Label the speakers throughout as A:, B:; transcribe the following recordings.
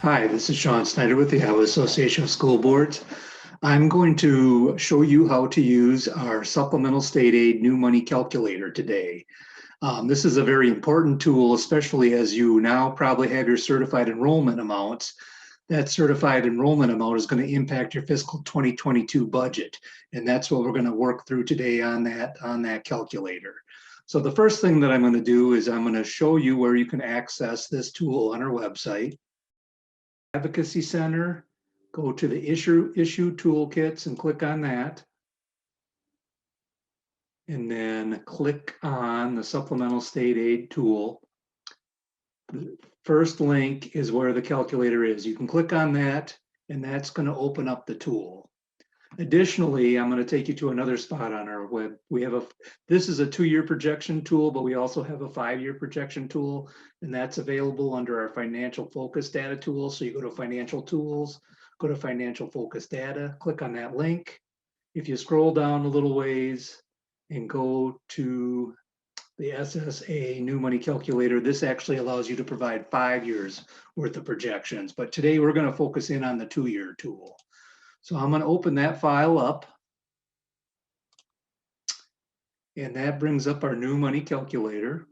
A: Hi, this is Shawn Snyder with the Iowa Association of School Boards. I'm going to show you how to use our supplemental state aid new money calculator today. This is a very important tool, especially as you now probably have your certified enrollment amounts. That certified enrollment amount is going to impact your fiscal 2022 budget. And that's what we're going to work through today on that calculator. So the first thing that I'm going to do is I'm going to show you where you can access this tool on our website. Advocacy Center, go to the issue toolkits and click on that. And then click on the supplemental state aid tool. The first link is where the calculator is. You can click on that and that's going to open up the tool. Additionally, I'm going to take you to another spot on our web. This is a 2-year projection tool, but we also have a 5-year projection tool, and that's available under our financial focus data tool. So you go to financial tools, go to financial focus data, click on that link. If you scroll down a little ways and go to the SSA new money calculator, this actually allows you to provide 5 years worth of projections. But today we're going to focus in on the 2-year tool. So I'm going to open that file up. And that brings up our new money calculator,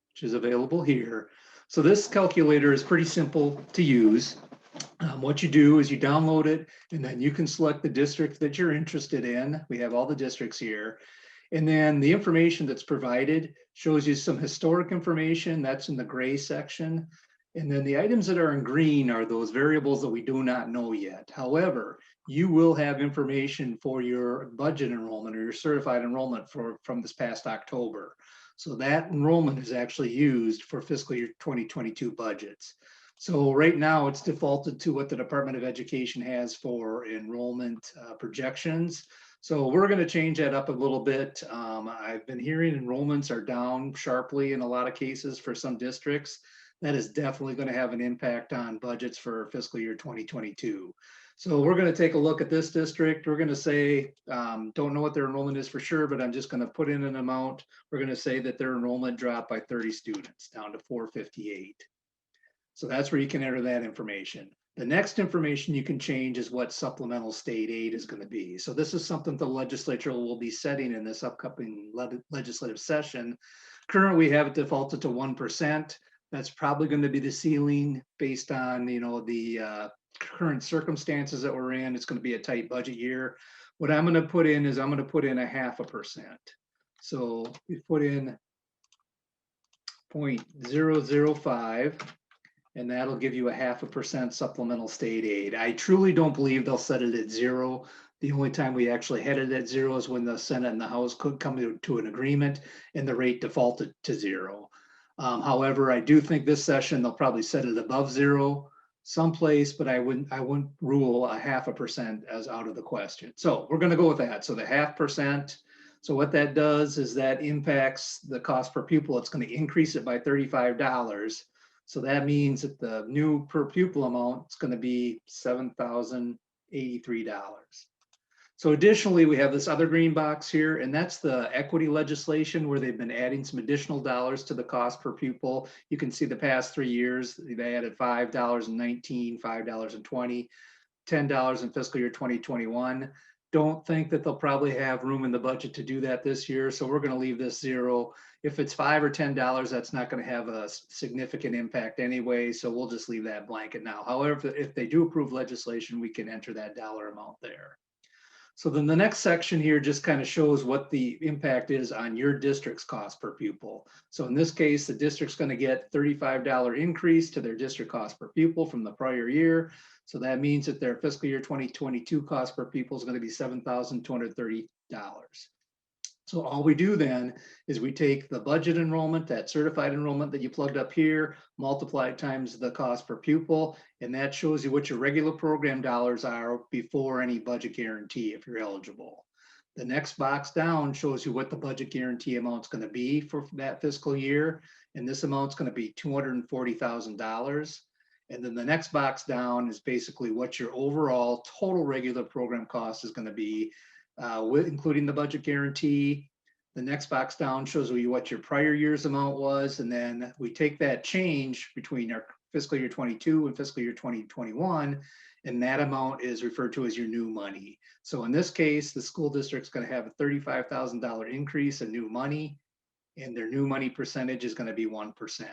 A: which is available here. So this calculator is pretty simple to use. What you do is you download it, and then you can select the district that you're interested in. We have all the districts here. And then the information that's provided shows you some historic information. That's in the gray section. And then the items that are in green are those variables that we do not know yet. However, you will have information for your budget enrollment or your certified enrollment from this past October. So that enrollment is actually used for fiscal year 2022 budgets. So right now it's defaulted to what the Department of Education has for enrollment projections. So we're going to change that up a little bit. I've been hearing enrollments are down sharply in a lot of cases for some districts. That is definitely going to have an impact on budgets for fiscal year 2022. So we're going to take a look at this district. We're going to say, don't know what their enrollment is for sure, but I'm just going to put in an amount. We're going to say that their enrollment dropped by 30 students down to 458. So that's where you can enter that information. The next information you can change is what supplemental state aid is going to be. So this is something the legislature will be setting in this upcoming legislative session. Currently, we have it defaulted to 1%. That's probably going to be the ceiling based on, the current circumstances that we're in. It's going to be a tight budget year. What I'm going to put in is I'm going to put in 0.5%. So we put in 0.005, and that'll give you 0.5% supplemental state aid. I truly don't believe they'll set it at 0. The only time we actually had it at 0 is when the Senate and the House could come to an agreement and the rate defaulted to 0. However, I do think this session they'll probably set it above 0 someplace, but I wouldn't rule 0.5% as out of the question. So we're going to go with that. So the 0.5%. So what that does is that impacts the cost per pupil. It's going to increase it by $35. So that means that the new per pupil amount is going to be $7,083. So additionally, we have this other green box here, and that's the equity legislation where they've been adding some additional dollars to the cost per pupil. You can see the past 3 years, they added $5.19, $5.20, $10 in fiscal year 2021. Don't think that they'll probably have room in the budget to do that this year. So we're going to leave this 0. If it's $5 or $10, that's not going to have a significant impact anyway. So we'll just leave that blanket now. However, if they do approve legislation, we can enter that dollar amount there. So then the next section here just kind of shows what the impact is on your district's cost per pupil. So in this case, the district's going to get $35 increase to their district cost per pupil from the prior year. So that means that their fiscal year 2022 cost per pupil is going to be $7,230. So all we do then is we take the budget enrollment, that certified enrollment that you plugged up here, multiply it times the cost per pupil, and that shows you what your regular program dollars are before any budget guarantee if you're eligible. The next box down shows you what the budget guarantee amount is going to be for that fiscal year, and this amount is going to be $240,000. And then the next box down is basically what your overall total regular program cost is going to be, including the budget guarantee. The next box down shows you what your prior year's amount was. And then we take that change between our fiscal year 22 and fiscal year 2021, and that amount is referred to as your new money. So in this case, the school district's going to have a $35,000 increase in new money, and their new money percentage is going to be 1%.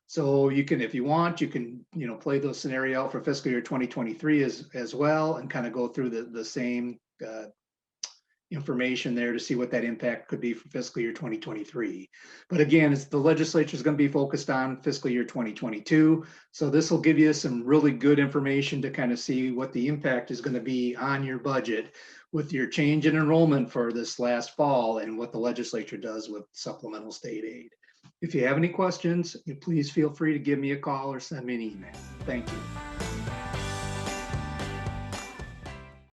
A: So you can, if you want, you can, play those scenario out for fiscal year 2023 as well, and kind of go through the same information there to see what that impact could be for fiscal year 2023. But again, the legislature is going to be focused on fiscal year 2022. So this will give you some really good information to kind of see what the impact is going to be on your budget with your change in enrollment for this last fall and what the legislature does with supplemental state aid. If you have any questions, please feel free to give me a call or send me an email. Thank you.